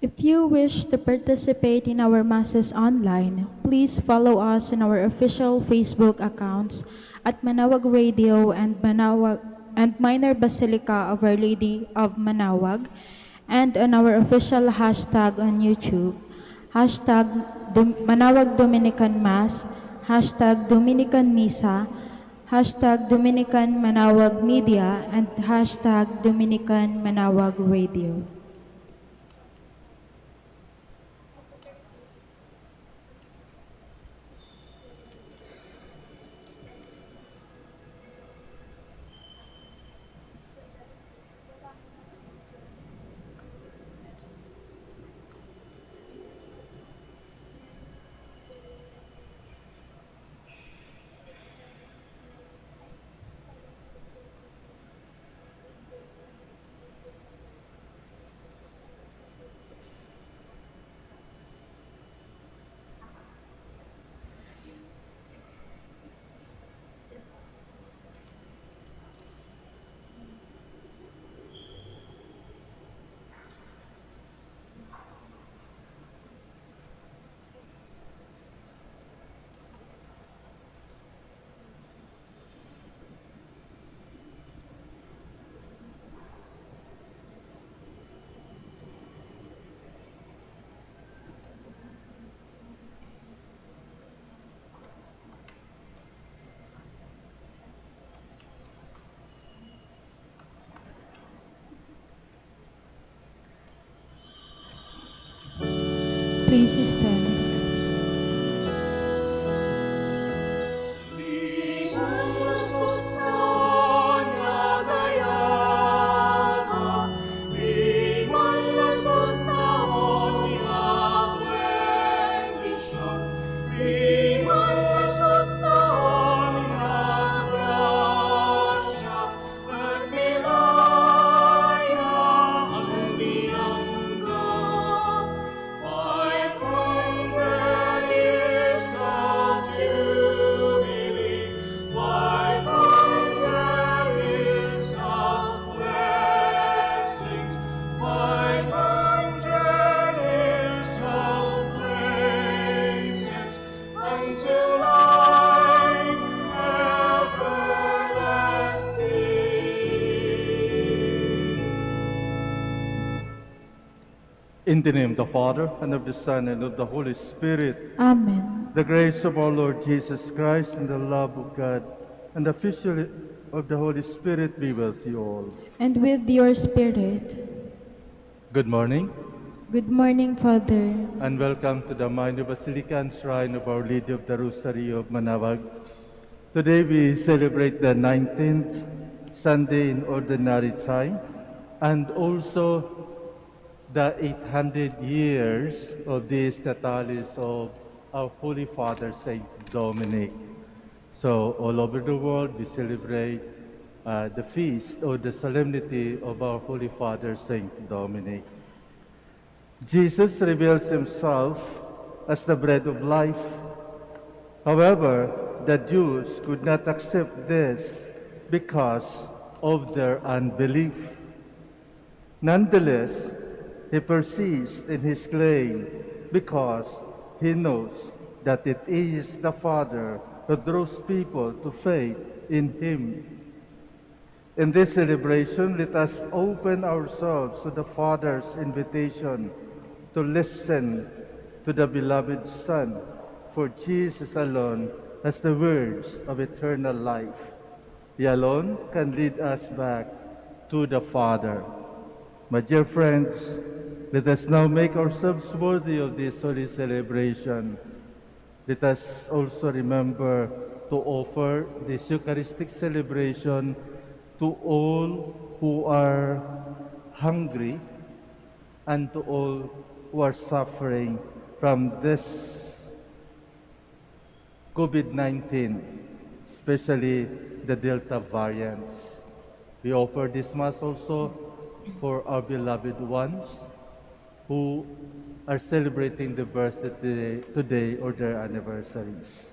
If you wish to participate in our masses online, please follow us on our official Facebook accounts at Manaoag Radio and Manaoag and Minor Basilica of Our Lady of Manaoag, and on our official hashtag on YouTube, hashtag Manaoag Dominican Mass, hashtag Dominican Misa, hashtag Dominican Manaoag Media, and hashtag Dominican Manaoag Radio. Please stand. In the name of the Father, and of the Son, and of the Holy Spirit. Amen. The grace of our Lord Jesus Christ, and the love of God, and the fellowship of the Holy Spirit be with you all. And with your spirit. Good morning, Good morning, Father. and welcome to the Minor Basilica and Shrine of Our Lady of the Rosary of Manaoag. Today we celebrate the 19th Sunday in Ordinary Time, and also the 800 years of this Natalis of our Holy Father, Saint Dominic. So all over the world, we celebrate the feast or the solemnity of our Holy Father, Saint Dominic. Jesus reveals himself as the bread of life. However, the Jews could not accept this because of their unbelief. Nonetheless, he persists in his claim because he knows that it is the Father who draws people to faith in him. In this celebration, let us open ourselves to the Father's invitation to listen to the beloved Son, for Jesus alone has the words of eternal life. He alone can lead us back to the Father. My dear friends, let us now make ourselves worthy of this holy celebration. Let us also remember to offer this Eucharistic celebration to all who are hungry and to all who are suffering from this COVID-19, especially the Delta variants. We offer this Mass also for our beloved ones who are celebrating the birthday today or their anniversaries.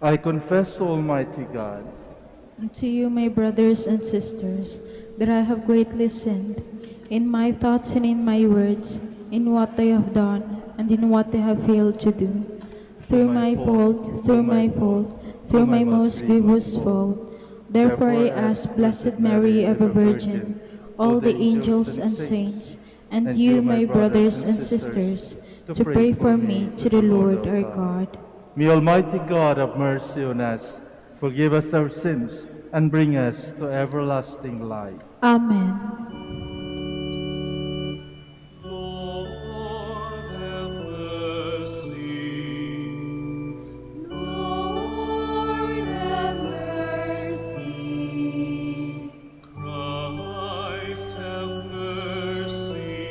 I confess to Almighty God And to you, my brothers and sisters, that I have greatly sinned in my thoughts and in my words, in what I have done and in what I have failed to do. Through my fault, through my most grievous fault. Therefore I ask Blessed Mary, ever Virgin, all the angels and saints, and you, my brothers and sisters, to pray for me to the Lord our God. May Almighty God have mercy on us, forgive us our sins, and bring us to everlasting life. Amen. Lord, have mercy. Lord, have mercy. Christ, have mercy.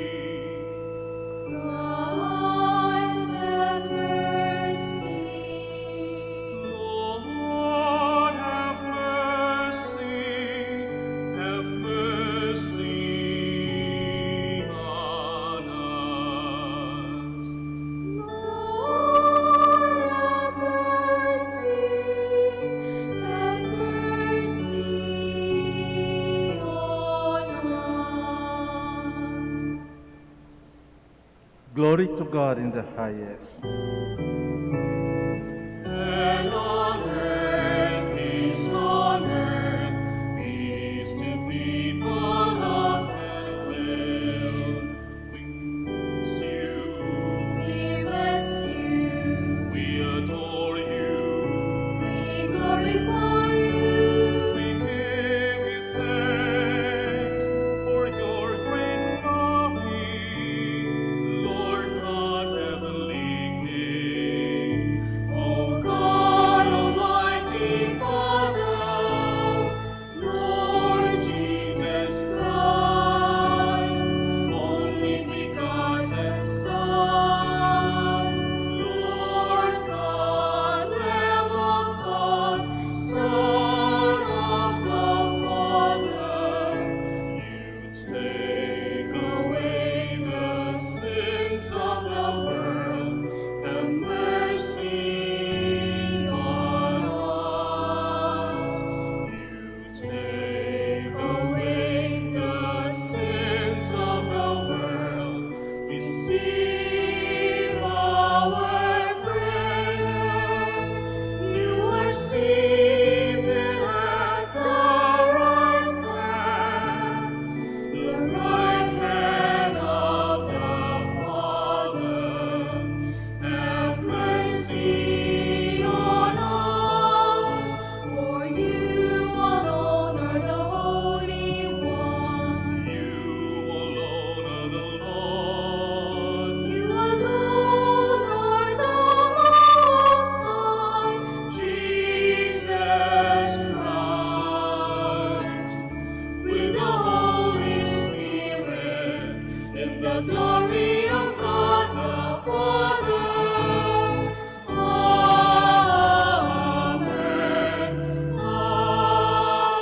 Christ, have mercy. Lord, have mercy. Have mercy on us. Lord, have mercy. Have mercy on us. Glory to God in the highest. And on earth, peace on earth, peace to people of good will. We bless you, We bless you. we adore you, We glorify you. we give you thanks for your great glory, Lord God, heavenly King. O God, Almighty Father, Lord Jesus Christ, only begotten Son, Lord God, Lamb of God, Son of the Father, You take away the sins of the world, have mercy on us. You Take away the sins of the world, receive our prayer. You are seated at the right hand of the Father. Have mercy on us, for you alone are the Holy One. You alone are the Lord. You alone are the Most High, Jesus Christ, with the Holy Spirit, in the glory of God the Father. Amen.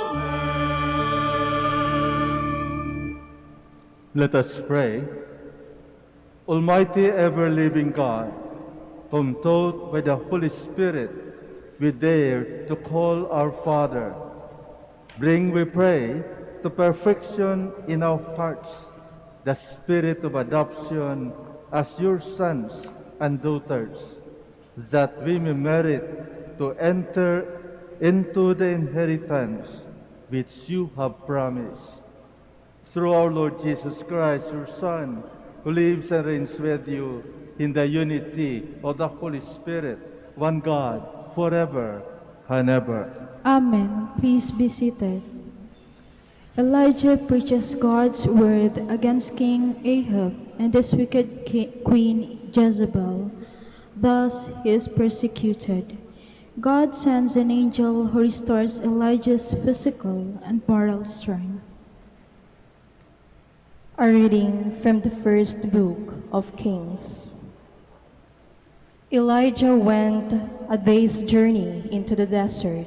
Amen. Let us pray. Almighty ever-living God, whom taught by the Holy Spirit we dare to call our Father, bring, we pray, to perfection in our hearts the spirit of adoption as your sons and daughters, that we may merit to enter into the inheritance which you have promised. Through our Lord Jesus Christ, your Son, who lives and reigns with you in the unity of the Holy Spirit, one God, forever and ever. Amen. Please be seated. Elijah preaches God's word against King Ahab and his wicked queen Jezebel. Thus he is persecuted. God sends an angel who restores Elijah's physical and moral strength. A reading from the first book of Kings. Elijah went a day's journey into the desert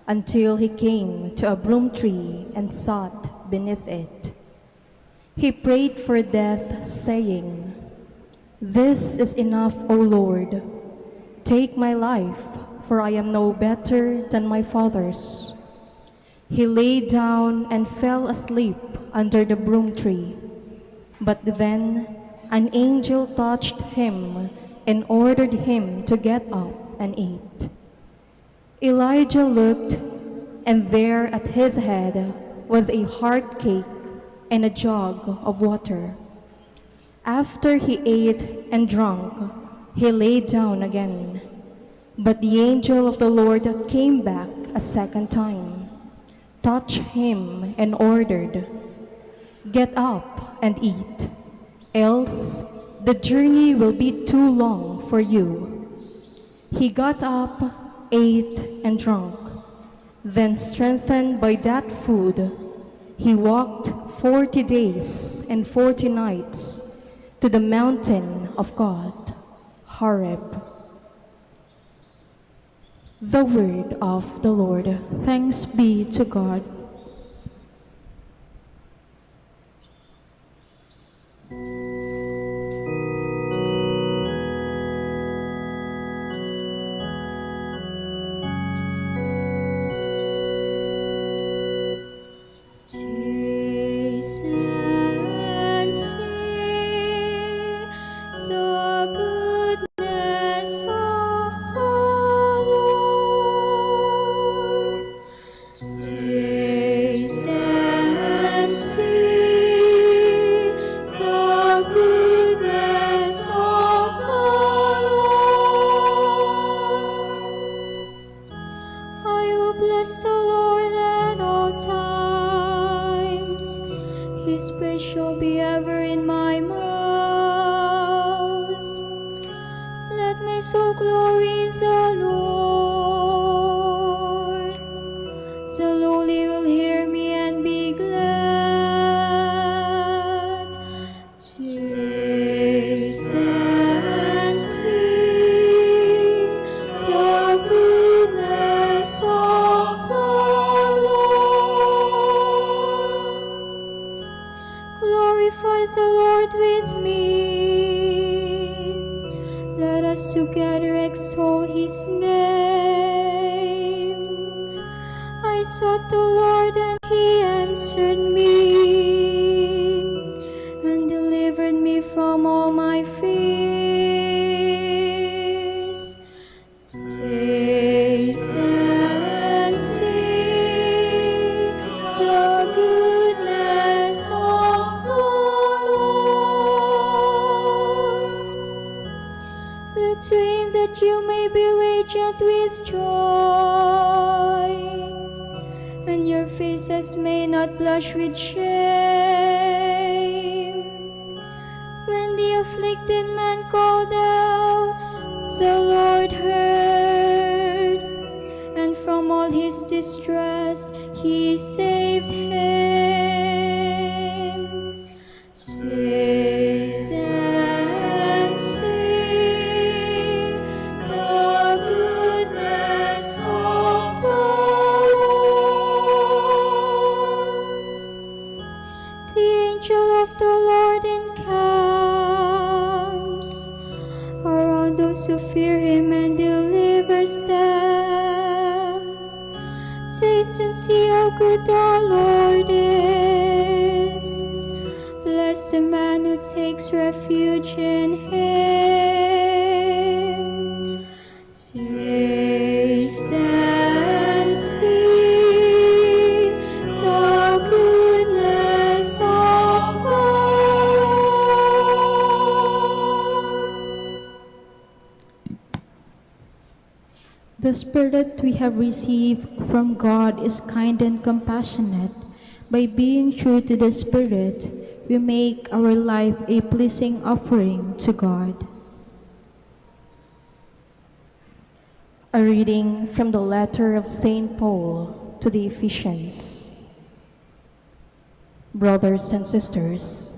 until he came to a broom tree and sat beneath it. He prayed for death, saying, "This is enough, O Lord. Take my life, for I am no better than my fathers." He lay down and fell asleep under the broom tree. But then an angel touched him and ordered him to get up and eat. Elijah looked, and there at his head was a hard cake and a jug of water. After he ate and drank, he lay down again. But the angel of the Lord came back a second time, touched him, and ordered, "Get up and eat, else the journey will be too long for you." He got up, ate, and drank. Then, strengthened by that food, he walked 40 days and 40 nights to the mountain of God, Horeb. The word of the Lord. Thanks be to God. Taste and see the goodness of the Lord. Taste and see the goodness of the Lord. I will bless the Lord at all times. His praise shall be ever in my mouth. Let my soul glory in the Lord. The lowly will hear me and be glad. Taste and see the goodness of the Lord. Glorify the Lord with me. Let us together extol his name. I sought the Lord and he answered me and delivered me from all my fears. Taste and see the goodness of the Lord. Look to him that you may be radiant with joy, and your faces may not blush with shame. When the afflicted man called out, the Lord heard, and from all his distress he saved him. Taste and see the goodness of the Lord. The angel of the Lord encamps around those who fear him and delivers them. Taste and see how good the Lord is. Bless the man who takes refuge in him. Taste and see the goodness of the Lord. The Spirit we have received from God is kind and compassionate. By being true to the Spirit, we make our life a pleasing offering to God. A reading from the letter of St. Paul to the Ephesians. Brothers and sisters,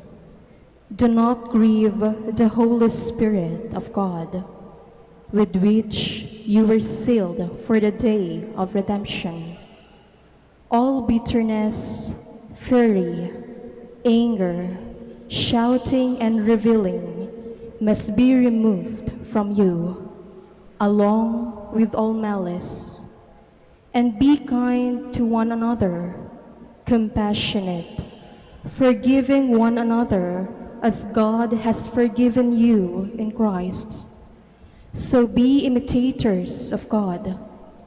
do not grieve the Holy Spirit of God, with which you were sealed for the day of redemption. All bitterness, fury, anger, shouting, and reviling must be removed from you, along with all malice. And be kind to one another, compassionate, forgiving one another as God has forgiven you in Christ. So be imitators of God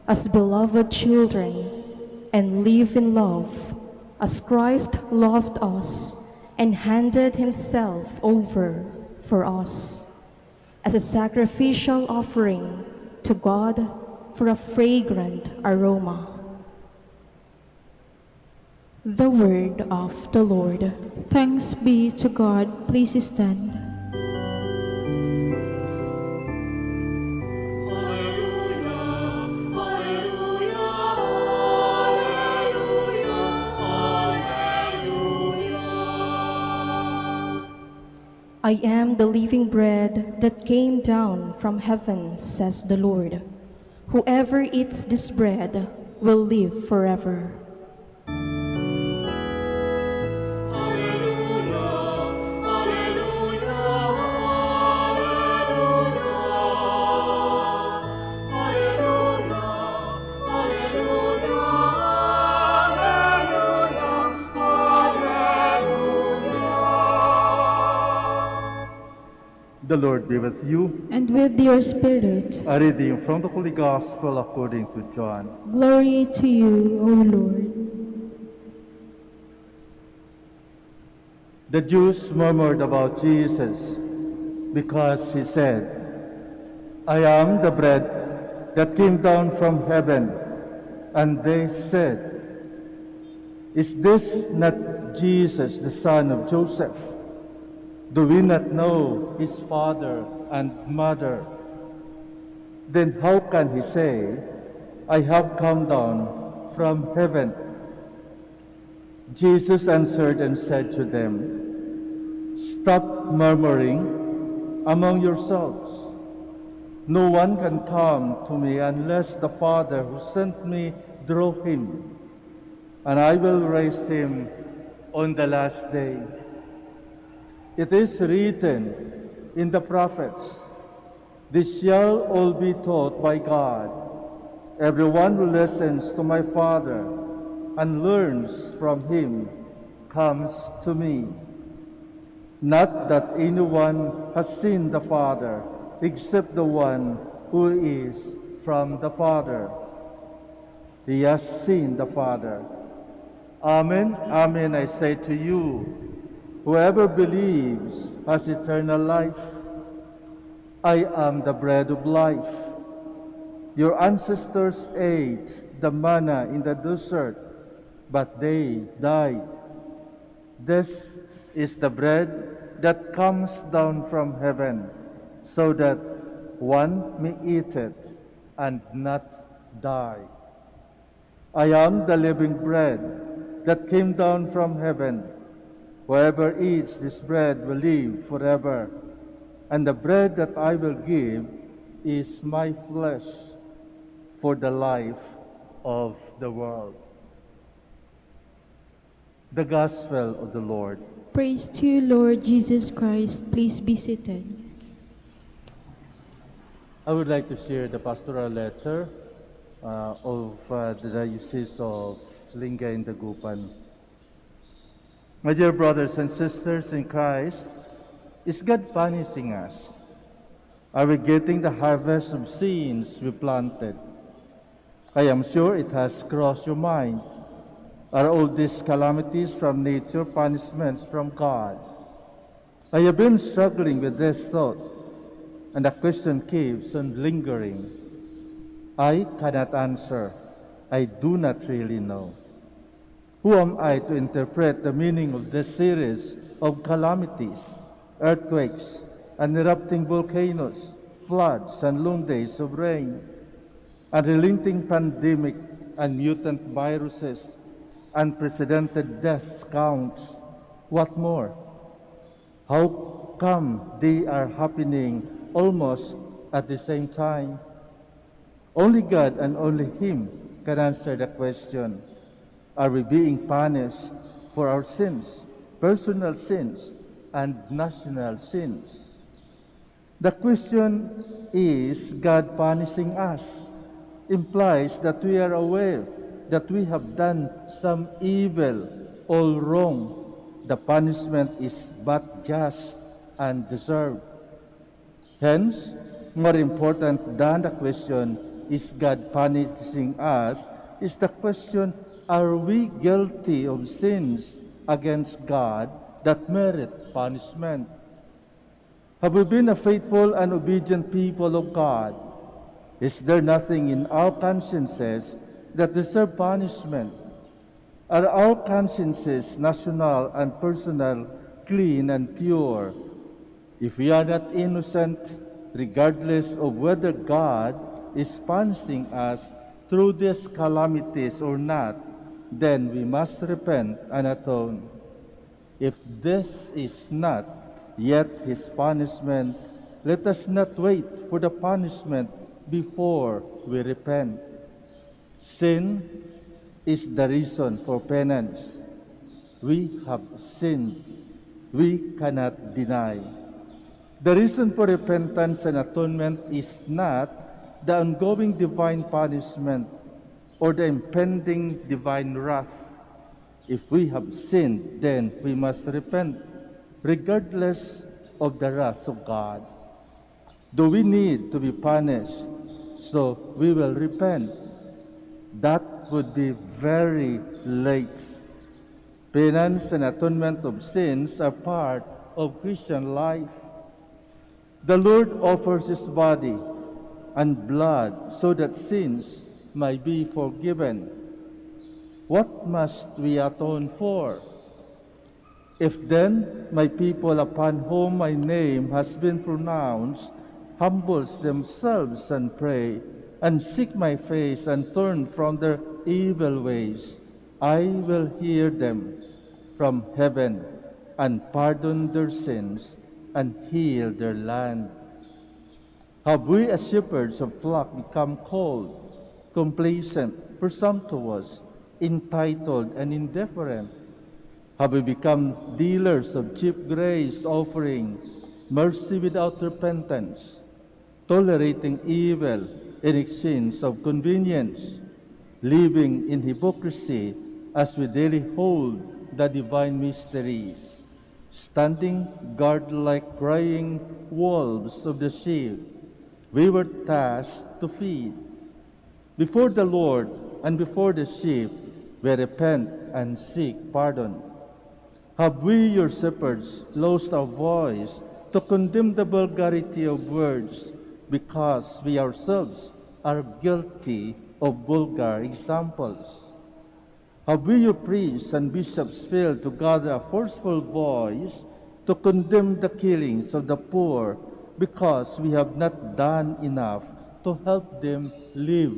as beloved children, and live in love as Christ loved us and handed himself over for us as a sacrificial offering to God for a fragrant aroma. The word of the Lord. Thanks be to God. Please stand. I am the living bread that came down from heaven, says the Lord. Whoever eats this bread will live forever. The Lord be with you. And with your spirit. A reading from the Holy Gospel according to John. Glory to you, O Lord. The Jews murmured about Jesus because he said, I am the bread that came down from heaven. And they said, is this not Jesus, the son of Joseph? Do we not know his father and mother? Then how can he say, I have come down from heaven? Jesus answered and said to them, stop murmuring among yourselves. No one can come to me unless the Father who sent me draw him, and I will raise him on the last day. It is written in the prophets, this shall all be taught by God. Everyone who listens to my Father and learns from him comes to me. Not that anyone has seen the Father, except the one who is from the Father. He has seen the Father. Amen, amen, I say to you, whoever believes has eternal life. I am the bread of life. Your ancestors ate the manna in the desert, but they died. This is the bread that comes down from heaven, so that one may eat it and not die. I am the living bread that came down from heaven. Whoever eats this bread will live forever, and the bread that I will give is my flesh for the life of the world. The Gospel of the Lord. Praise to you, Lord Jesus Christ. Please be seated. I would like to share the pastoral letter of the Diocese of Lingay and Dagupan. My dear brothers and sisters in Christ, is God punishing us? Are we getting the harvest of sins we planted? I am sure it has crossed your mind. Are all these calamities from nature punishments from God? I have been struggling with this thought, and the question keeps on lingering. I cannot answer. I do not really know. Who am I to interpret the meaning of this series of calamities, earthquakes, and erupting volcanoes, floods, and long days of rain, unrelenting pandemic and mutant viruses, unprecedented death counts? What more? How come they are happening almost at the same time? Only God and only Him can answer the question. Are we being punished for our sins, personal sins, and national sins? The question is God punishing us, implies that we are aware that we have done some evil, all wrong. The punishment is but just and deserved. Hence, more important than the question, is God punishing us, is the question, are we guilty of sins against God that merit punishment? Have we been a faithful and obedient people of God? Is there nothing in our consciences that deserve punishment? Are our consciences, national and personal, clean and pure? If we are not innocent, regardless of whether God is punishing us through these calamities or not, then we must repent and atone. If this is not yet His punishment, let us not wait for the punishment before we repent. Sin is the reason for penance. We have sinned. We cannot deny. The reason for repentance and atonement is not the ongoing divine punishment or the impending divine wrath. If we have sinned, then we must repent, regardless of the wrath of God. Do we need to be punished? So we will repent. That would be very late. Penance and atonement of sins are part of Christian life. The Lord offers His body and blood so that sins may be forgiven. What must we atone for? If then my people upon whom my name has been pronounced humbles themselves and pray, and seek my face and turn from their evil ways, I will hear them from heaven and pardon their sins and heal their land. Have we as shepherds of flock become cold, complacent, presumptuous, entitled, and indifferent? Have we become dealers of cheap grace, offering mercy without repentance, tolerating evil in exchange of convenience, living in hypocrisy as we daily hold the divine mysteries, standing guard like crying wolves of the sheep we were tasked to feed? Before the Lord and before the sheep, we repent and seek pardon. Have we, your shepherds, lost our voice to condemn the vulgarity of words because we ourselves are guilty of vulgar examples? Have we, your priests and bishops, failed to gather a forceful voice to condemn the killings of the poor because we have not done enough to help them live?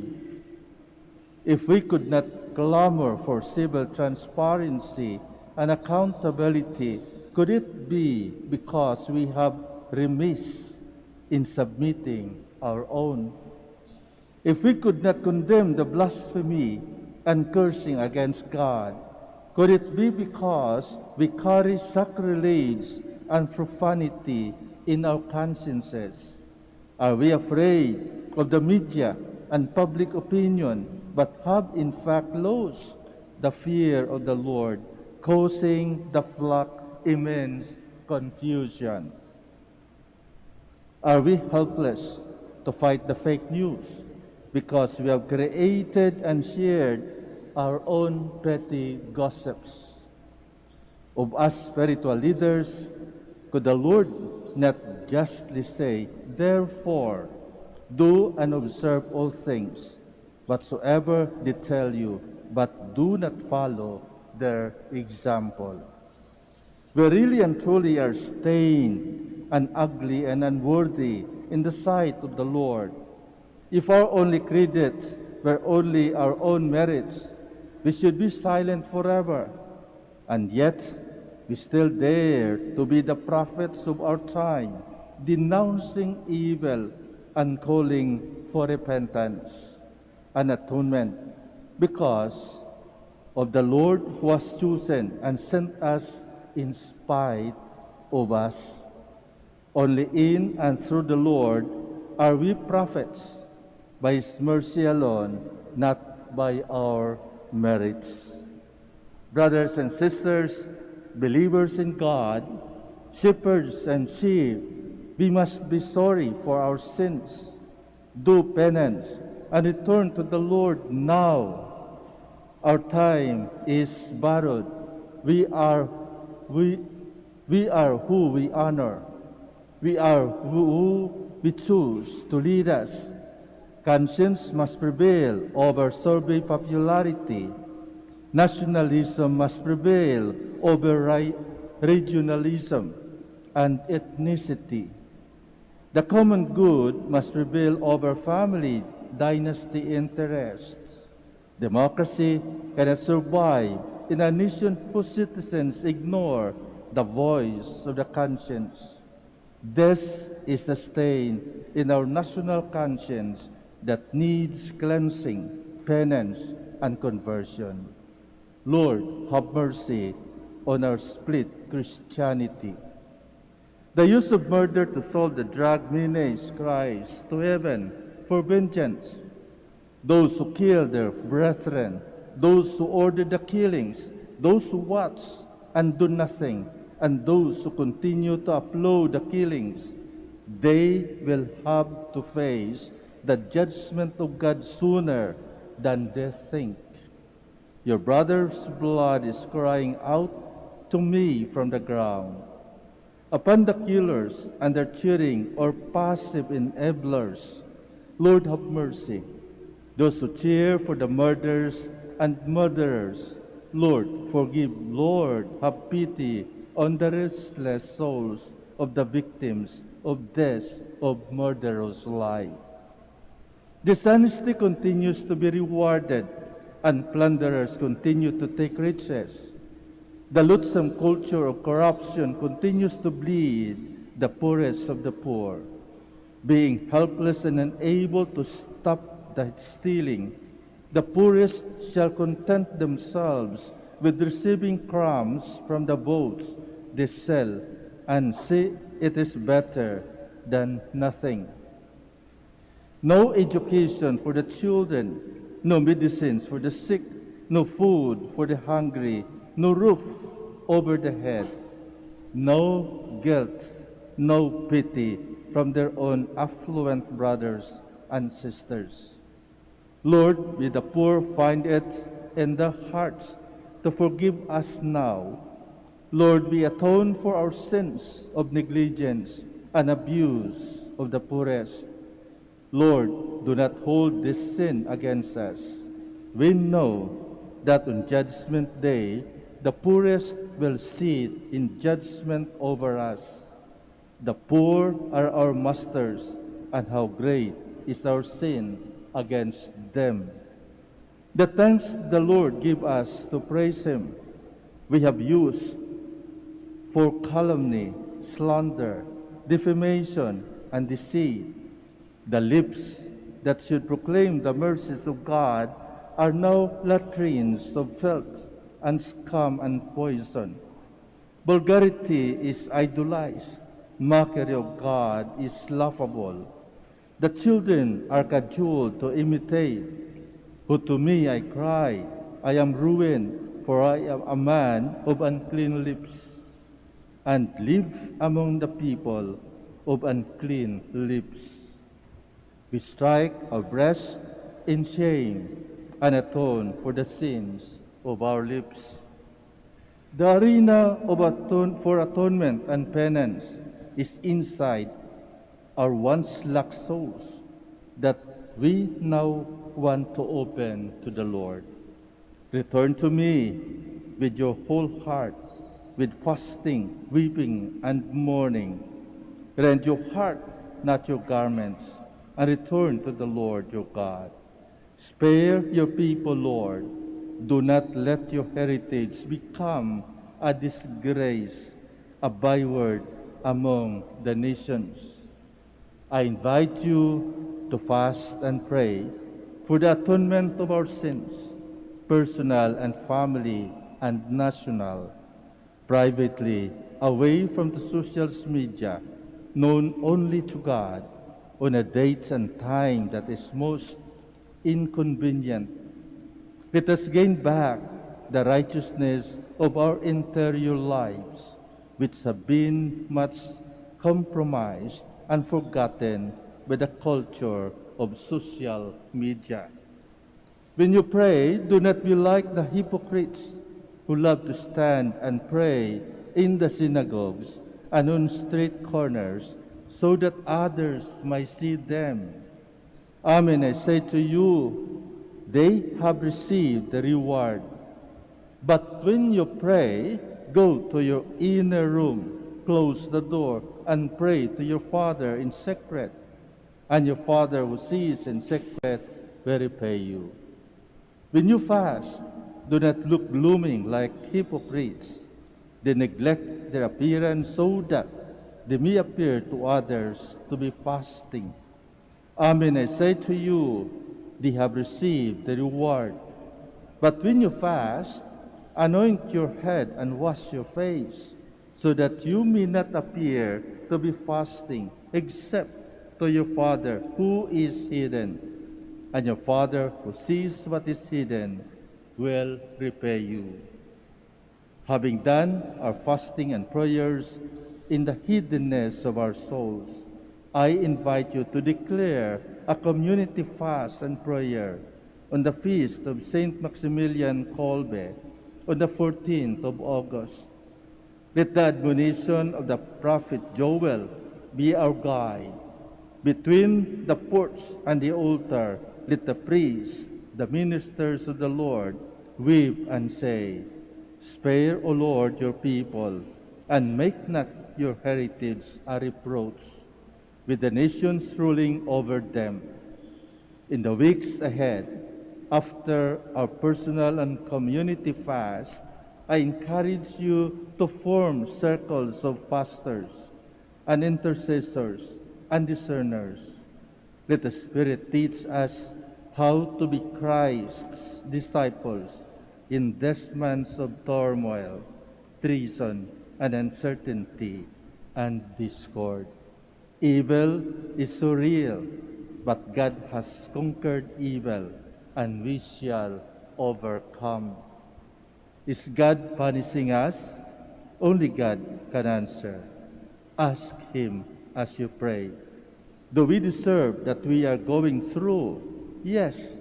If we could not clamor for civil transparency and accountability, could it be because we have remiss in submitting our own? If we could not condemn the blasphemy and cursing against God, could it be because we carry sacrilege and profanity in our consciences? Are we afraid of the media and public opinion, but have in fact lost the fear of the Lord, causing the flock immense confusion? Are we helpless to fight the fake news because we have created and shared our own petty gossips? Of us spiritual leaders, could the Lord not justly say, therefore, do and observe all things, whatsoever they tell you, but do not follow their example? We really and truly are stained and ugly and unworthy in the sight of the Lord. If our only credit were only our own merits, we should be silent forever. And yet, we still dare to be the prophets of our time, denouncing evil and calling for repentance and atonement because of the Lord who has chosen and sent us in spite of us. Only in and through the Lord are we prophets, by His mercy alone, not by our merits. Brothers and sisters, believers in God, shepherds and sheep, we must be sorry for our sins, do penance, and return to the Lord now. Our time is borrowed. We are who we honor. We are who we choose to lead us. Conscience must prevail over survey popularity. Nationalism must prevail over regionalism and ethnicity. The common good must prevail over family dynasty interests. Democracy cannot survive in a nation whose citizens ignore the voice of the conscience. This is a stain in our national conscience that needs cleansing, penance, and conversion. Lord, have mercy on our split Christianity. The use of murder to solve the drug menace cries to heaven for vengeance. Those who kill their brethren, those who order the killings, those who watch and do nothing, and those who continue to applaud the killings, they will have to face the judgment of God sooner than they think. Your brother's blood is crying out to me from the ground. Upon the killers and their cheering or passive enablers, Lord, have mercy. Those who cheer for the murderers and murderers, Lord, forgive. Lord, have pity on the restless souls of the victims of death of murderous life. Dishonesty continues to be rewarded, and plunderers continue to take riches. The loathsome culture of corruption continues to bleed the poorest of the poor. Being helpless and unable to stop the stealing, the poorest shall content themselves with receiving crumbs from the votes they sell, and say it is better than nothing. No education for the children, no medicines for the sick, no food for the hungry, no roof over the head, no guilt, no pity from their own affluent brothers and sisters. Lord, may the poor find it in their hearts to forgive us now. Lord, we atone for our sins of negligence and abuse of the poorest. Lord, do not hold this sin against us. We know that on Judgment Day, the poorest will sit in judgment over us. The poor are our masters, and how great is our sin against them. The thanks the Lord give us to praise Him, we have used for calumny, slander, defamation, and deceit. The lips that should proclaim the mercies of God are now latrines of filth and scum and poison. Vulgarity is idolized. Mockery of God is laughable. The children are cajoled to imitate. Who to me I cry, I am ruined, for I am a man of unclean lips, and live among the people of unclean lips. We strike our breast in shame and atone for the sins of our lips. The arena of for atonement and penance is inside our once lax souls that we now want to open to the Lord. Return to me with your whole heart, with fasting, weeping, and mourning. Rend your heart, not your garments, and return to the Lord your God. Spare your people, Lord. Do not let your heritage become a disgrace, a byword among the nations. I invite you to fast and pray for the atonement of our sins, personal and family and national, privately, away from the social media, known only to God. on a date and time that is most inconvenient. Let us gain back the righteousness of our interior lives, which have been much compromised and forgotten by the culture of social media. When you pray, do not be like the hypocrites who love to stand and pray in the synagogues and on street corners so that others might see them. Amen, I say to you, they have received the reward. But when you pray, go to your inner room, close the door, and pray to your Father in secret. And your Father who sees in secret will repay you. When you fast, do not look blooming like hypocrites. They neglect their appearance so that they may appear to others to be fasting. Amen, I say to you, they have received the reward. But when you fast, anoint your head and wash your face, so that you may not appear to be fasting, except to your Father who is hidden. And your Father who sees what is hidden will repay you. Having done our fasting and prayers in the hiddenness of our souls, I invite you to declare a community fast and prayer on the feast of Saint Maximilian Kolbe on the 14th of August. Let the admonition of the prophet Joel be our guide. Between the porch and the altar, let the priests, the ministers of the Lord, weep and say, Spare, O Lord, your people, and make not your heritage a reproach, with the nations ruling over them. In the weeks ahead, after our personal and community fast, I encourage you to form circles of fasters and intercessors and discerners. Let the Spirit teach us how to be Christ's disciples in these months of turmoil, treason, and uncertainty, and discord. Evil is so real, but God has conquered evil, and we shall overcome. Is God punishing us? Only God can answer. Ask Him as you pray. Do we deserve that we are going through? Yes,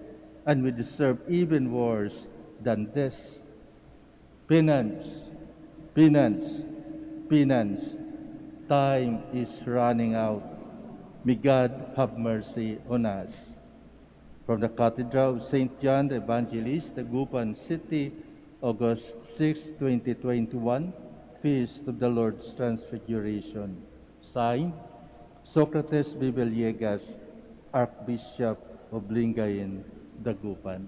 and we deserve even worse than this. Penance, penance, penance. Time is running out. May God have mercy on us. From the Cathedral of St. John the Evangelist, Tagupan City, August 6, 2021, Feast of the Lord's Transfiguration. Signed, Socrates B. Villegas, Archbishop of Lingayen, Dagupan.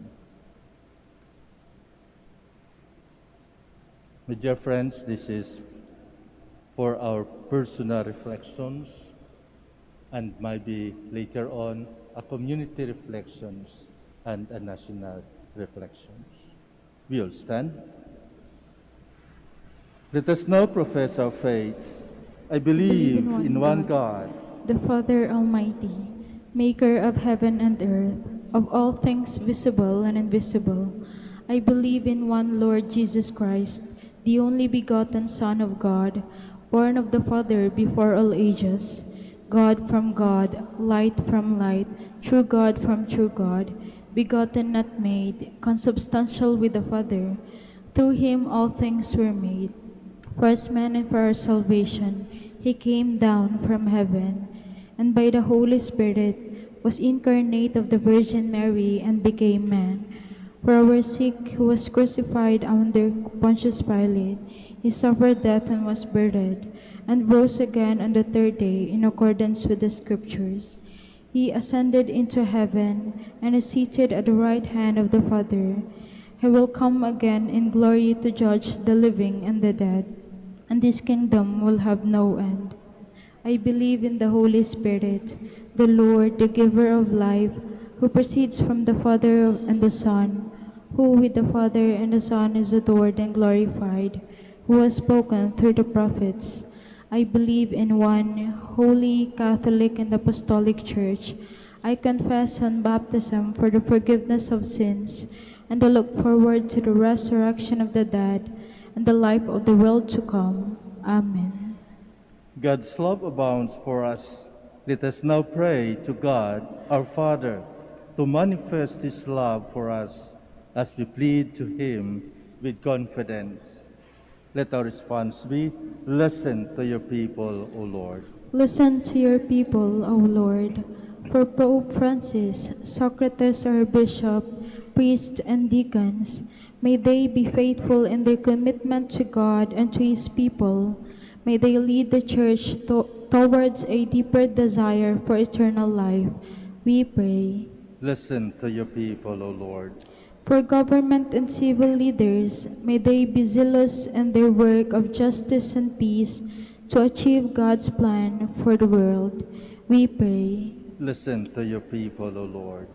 My dear friends, this is for our personal reflections and maybe later on a community reflections and a national reflections. We all stand. Let us now profess our faith. I believe in one God, the Father Almighty, maker of heaven and earth, of all things visible and invisible. I believe in one Lord Jesus Christ, the only begotten Son of God, born of the Father before all ages, God from God, light from light, true God from true God, begotten not made, consubstantial with the Father. Through him all things were made. First man and for our salvation, he came down from heaven, and by the Holy Spirit was incarnate of the Virgin Mary and became man. For our sake, who was crucified under Pontius Pilate, he suffered death and was buried, and rose again on the third day in accordance with the Scriptures. He ascended into heaven and is seated at the right hand of the Father. He will come again in glory to judge the living and the dead, and his kingdom will have no end. I believe in the Holy Spirit, the Lord, the giver of life, who proceeds from the Father and the Son, who with the Father and the Son is adored and glorified, who has spoken through the prophets. I believe in one holy, Catholic, and Apostolic Church. I confess on baptism for the forgiveness of sins, and I look forward to the resurrection of the dead and the life of the world to come. Amen. God's love abounds for us. Let us now pray to God, our Father, to manifest His love for us as we plead to Him with confidence. Let our response be, listen to your people, O Lord. Listen to your people, O Lord. For Pope Francis, Socrates, our bishop, priests, and deacons, may they be faithful in their commitment to God and to His people. May they lead the Church towards a deeper desire for eternal life. We pray. Listen to your people, O Lord. For government and civil leaders, may they be zealous in their work of justice and peace to achieve God's plan for the world. We pray. Listen to your people, O Lord.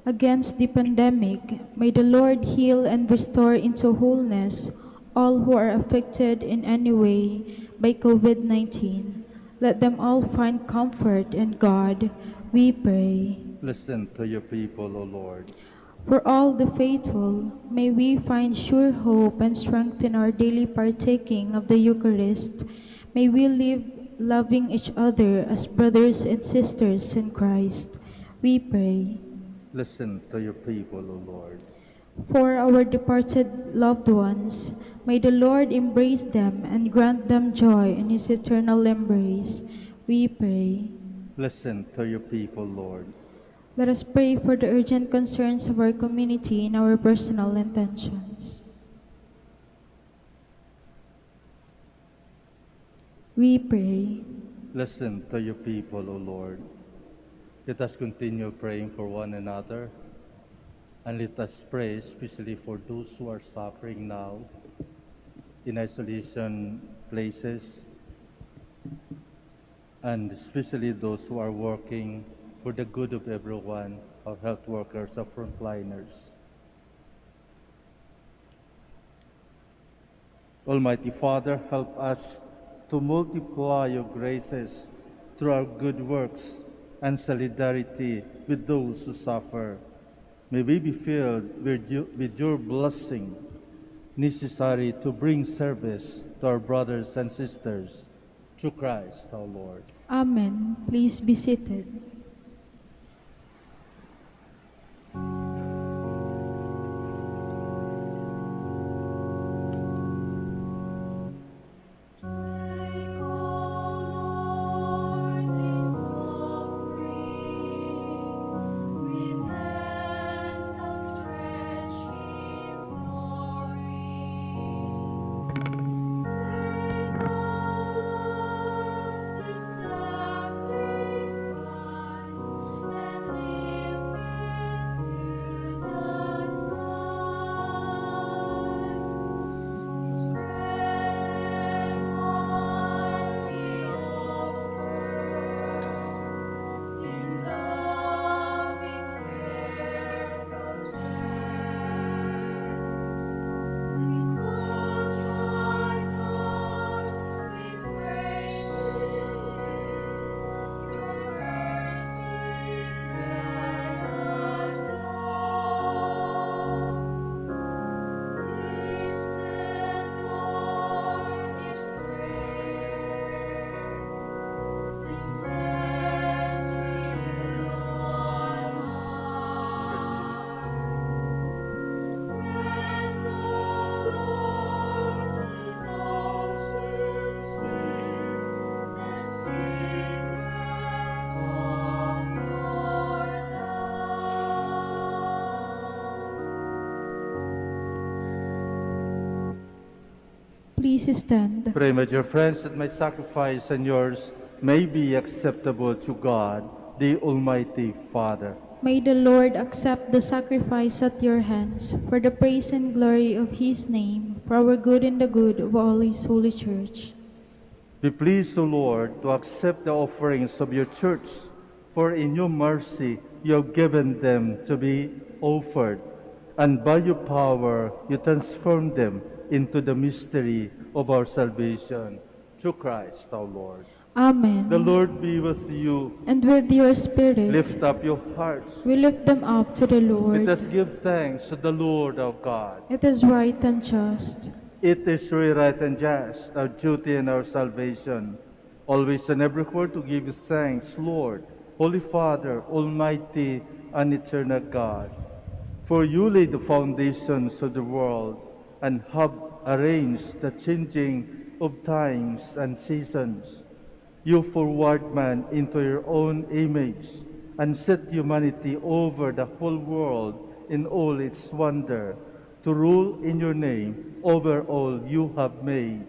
Against the pandemic, may the Lord heal and restore into wholeness all who are affected in any way by COVID-19. Let them all find comfort in God. We pray. Listen to your people, O Lord. For all the faithful, may we find sure hope and strength in our daily partaking of the Eucharist. May we live loving each other as brothers and sisters in Christ. We pray. Listen to your people, O Lord. For our departed loved ones, may the Lord embrace them and grant them joy in His eternal embrace. We pray. Listen to your people, Lord. Let us pray for the urgent concerns of our community and our personal intentions. We pray. Listen to your people, O Lord. Let us continue praying for one another, and let us pray especially for those who are suffering now in isolation places, and especially those who are working for the good of everyone, our health workers, our frontliners. Almighty Father, help us to multiply your graces through our good works and solidarity with those who suffer. May we be filled with your blessing, necessary to bring service to our brothers and sisters, through Christ our Lord. Amen. Please be seated. Take, O Lord, this offering with hands outstretched in glory. Take, O Lord, this sacrifice and lift it to the skies. This bread and wine we offer in loving care protect. With contrite heart we pray to you. Your mercy grant us, Lord. Listen, Lord, this prayer. We send to you on high. Grant, O Lord, to those who seek the secret of your love. Please stand. Pray, my dear friends, that my sacrifice and yours may be acceptable to God, the Almighty Father. May the Lord accept the sacrifice at your hands for the praise and glory of His name, for our good and the good of all His holy church. Be pleased, O Lord, to accept the offerings of your church, for in your mercy you have given them to be offered, and by your power you transform them into the mystery of our salvation. through Christ our Lord. Amen. The Lord be with you. And with your spirit, Lift up your hearts. we lift them up to the Lord. Let us give thanks to the Lord our God. It is right and just. It is really right and just, our duty and our salvation, always and everywhere to give you thanks, Lord, Holy Father, Almighty and eternal God. For you laid the foundations of the world and have arranged the changing of times and seasons. You forward man into your own image and set humanity over the whole world in all its wonder, to rule in your name over all you have made,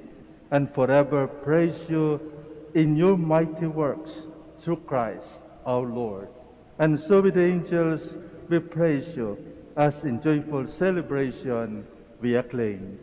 and forever praise you in your mighty works through Christ our Lord. And so with the angels we praise you, as in joyful celebration we acclaim.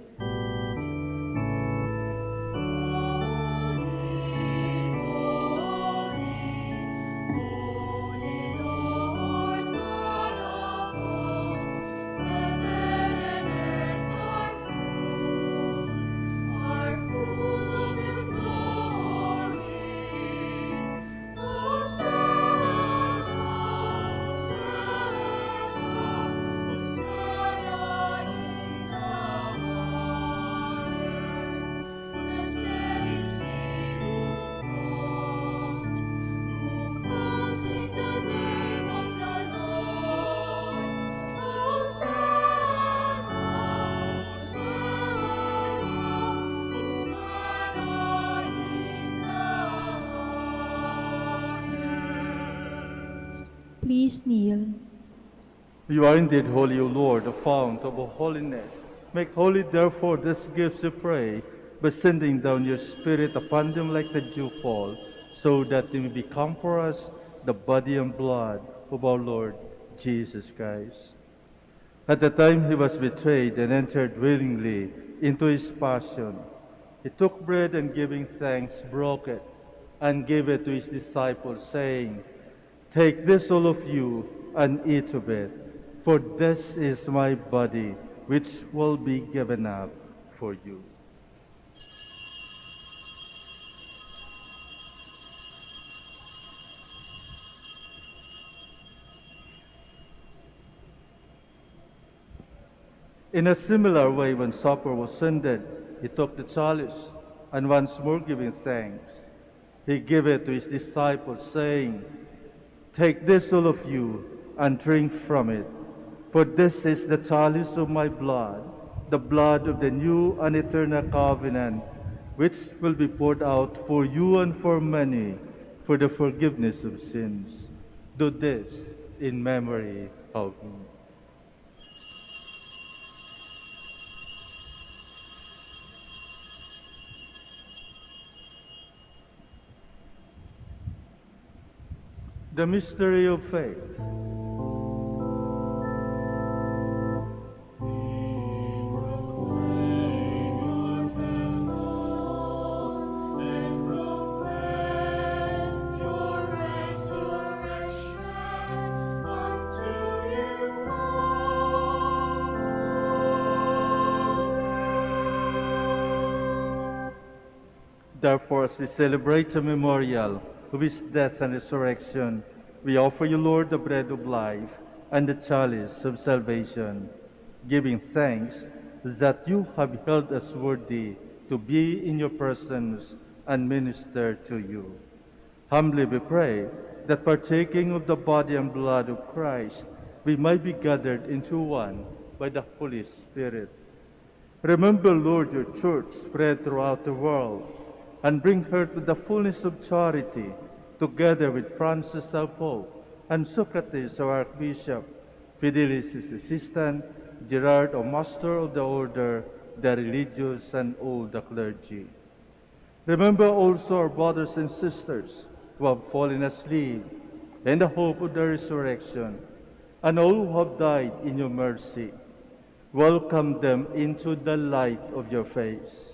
Please kneel. You are indeed holy, O Lord, the fount of all holiness. Make holy, therefore, these gifts, we pray, by sending down your Spirit upon them like the dewfall, so that they may become for us the body and blood of our Lord Jesus Christ. At the time he was betrayed and entered willingly into his passion, he took bread and giving thanks, broke it, and gave it to his disciples, saying, "Take this, all of you, and eat of it, for this is my body, which will be given up for you." In a similar way, when supper was ended, he took the chalice, and once more giving thanks, he gave it to his disciples, saying, "Take this, all of you, and drink from it, for this is the chalice of my blood, the blood of the new and eternal covenant, which will be poured out for you and for many for the forgiveness of sins. Do this in memory of me." The mystery of faith. Therefore, as we celebrate the memorial of his death and resurrection, we offer you, Lord, the bread of life and the chalice of salvation, giving thanks that you have held us worthy to be in your presence and minister to you. Humbly we pray that, partaking of the body and blood of Christ, we might be gathered into one by the Holy Spirit. Remember, Lord, your church spread throughout the world, and bring her to the fullness of charity, together with Francis our Pope, and Socrates our Archbishop, Fidelis his assistant, Gerard our Master of the Order, the religious, and all the clergy. Remember also our brothers and sisters who have fallen asleep in the hope of the resurrection, and all who have died in your mercy. Welcome them into the light of your face.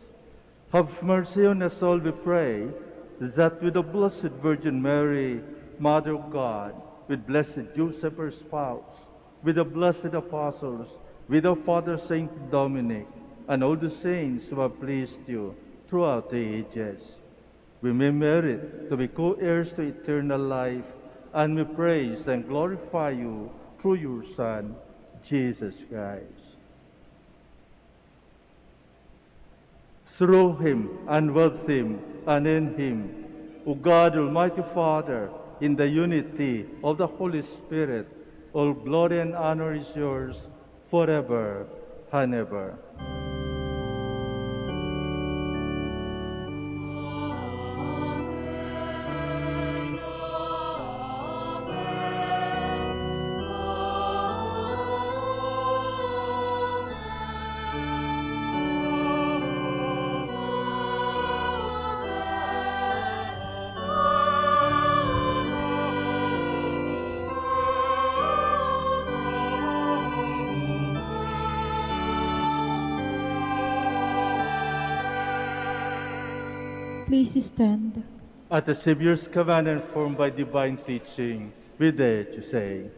Have mercy on us all, we pray, that with the Blessed Virgin Mary, Mother of God, with Blessed Joseph, her spouse, with the blessed apostles, with our Father Saint Dominic, and all the saints who have pleased you throughout the ages, we may merit to be co-heirs to eternal life, and we praise and glorify you through your Son, Jesus Christ. Through him, and with him, and in him, O God, Almighty Father, in the unity of the Holy Spirit, all glory and honor is yours forever and ever. Please stand. At the Savior's command and formed by divine teaching, we dare to say,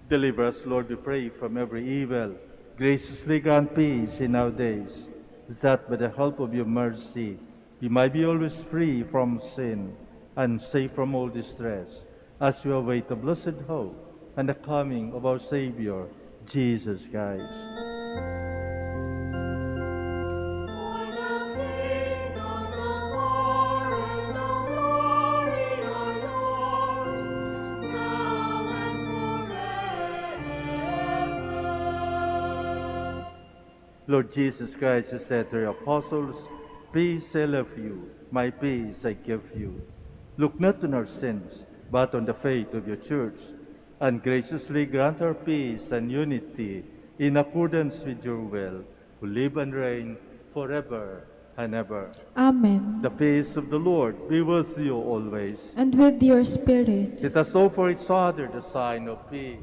deliver us, Lord, we pray, from every evil. Graciously grant peace in our days, that by the help of your mercy we might be always free from sin and safe from all distress, as we await the blessed hope and the coming of our Savior, Jesus Christ. For the kingdom, the power, and the glory are yours, now and forever. Lord Jesus Christ, you said to your apostles, "Peace I leave you, my peace I give you. Look not on our sins, but on the faith of your church, and graciously grant her peace and unity in accordance with your will, who live and reign forever and ever." Amen. The peace of the Lord be with you always. And with your spirit. Let us offer each other the sign of peace.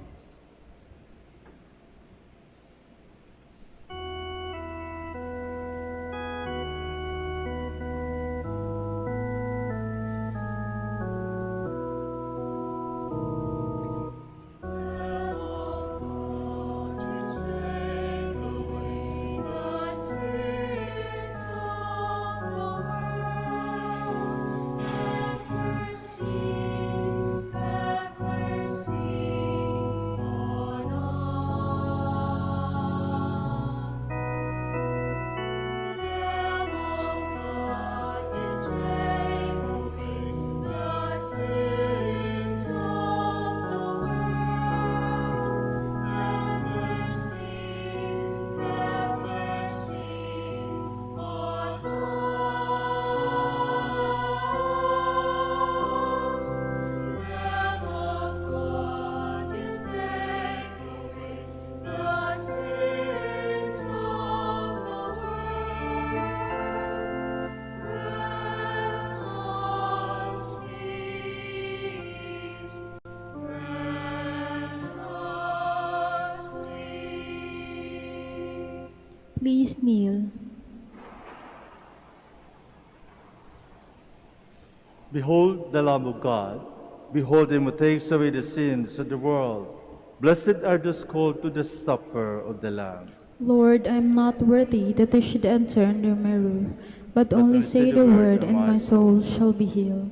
Please kneel. Behold the Lamb of God. Behold him who takes away the sins of the world. Blessed are those called to the supper of the Lamb. Lord, I am not worthy that I should enter under my roof, but But only only say the word, and my soul shall be healed.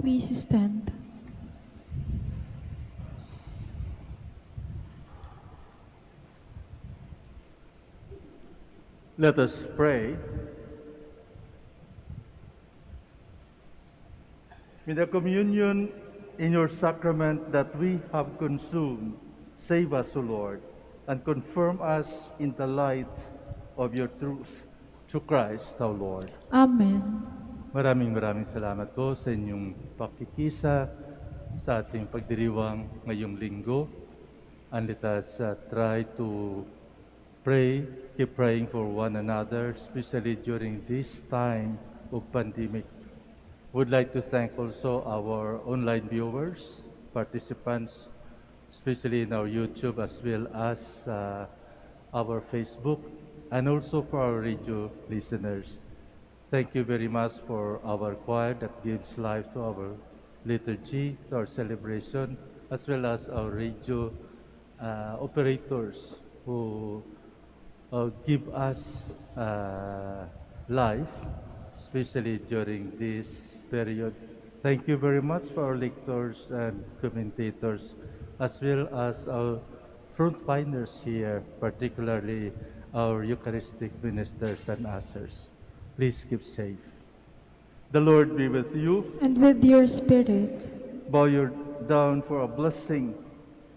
Please stand. Let us pray. With the communion in your sacrament that we have consumed, save us, O Lord, and confirm us in the light of your truth. Through Christ our Lord. Amen. Maraming salamat po sa inyong pakikisa sa ating pagdiriwang ngayong linggo. And let us try to pray, keep praying for one another, especially during this time of pandemic. Would like to thank also our online viewers, participants, especially in our YouTube as well as our Facebook, and also for our radio listeners. Thank you very much for our choir that gives life to our liturgy, to our celebration, as well as our radio operators who give us life, especially during this period. Thank you very much for our lectors and commentators, as well as our frontliners here, particularly our Eucharistic ministers and ushers. Please keep safe. The Lord be with you. And with your spirit. Bow your down for a blessing.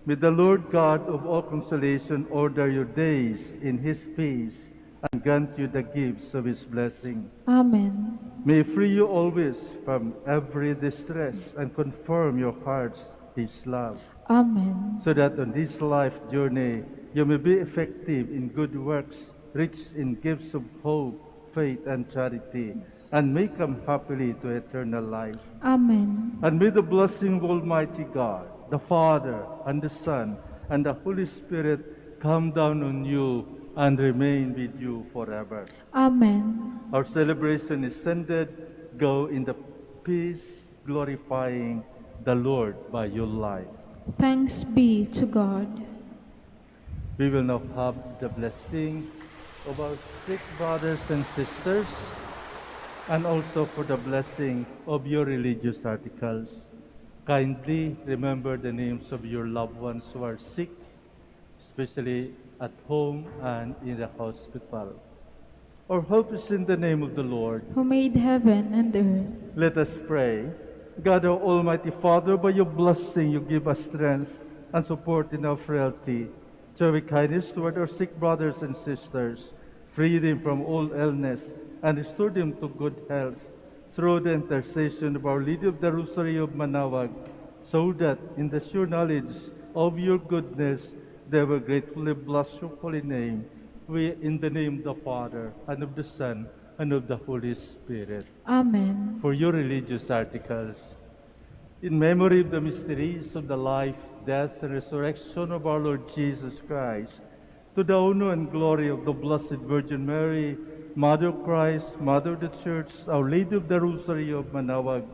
May the Lord God of all consolation order your days in his peace and grant you the gifts of his blessing. Amen. May he free you always from every distress and confirm your hearts his love, Amen. so that on this life journey you may be effective in good works, rich in gifts of hope, faith, and charity, and may come happily to eternal life. Amen. And may the blessing of Almighty God, the Father, and the Son, and the Holy Spirit come down on you and remain with you forever. Amen. Our celebration is ended. Go in the peace, glorifying the Lord by your life. Thanks be to God. We will now have the blessing of our sick brothers and sisters, and also for the blessing of your religious articles. Kindly remember the names of your loved ones who are sick, especially at home and in the hospital. Our hope is in the name of the Lord. Who made heaven and earth. Let us pray. God, our Almighty Father, by your blessing you give us strength and support in our frailty. Show your kindness toward our sick brothers and sisters, free them from all illness, and restore them to good health through the intercession of Our Lady of the Rosary of Manaoag, so that in the sure knowledge of your goodness they will gratefully bless your holy name. We, in the name of the Father, and of the Son, and of the Holy Spirit. Amen. For your religious articles, in memory of the mysteries of the life, death, and resurrection of our Lord Jesus Christ, to the honor and glory of the Blessed Virgin Mary, Mother of Christ, Mother of the Church, Our Lady of the Rosary of Manaoag,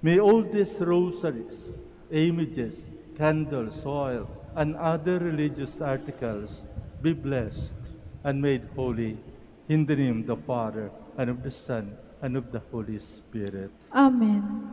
may all these rosaries, images, candles, oil, and other religious articles be blessed and made holy in the name of the Father, and of the Son, and of the Holy Spirit. Amen.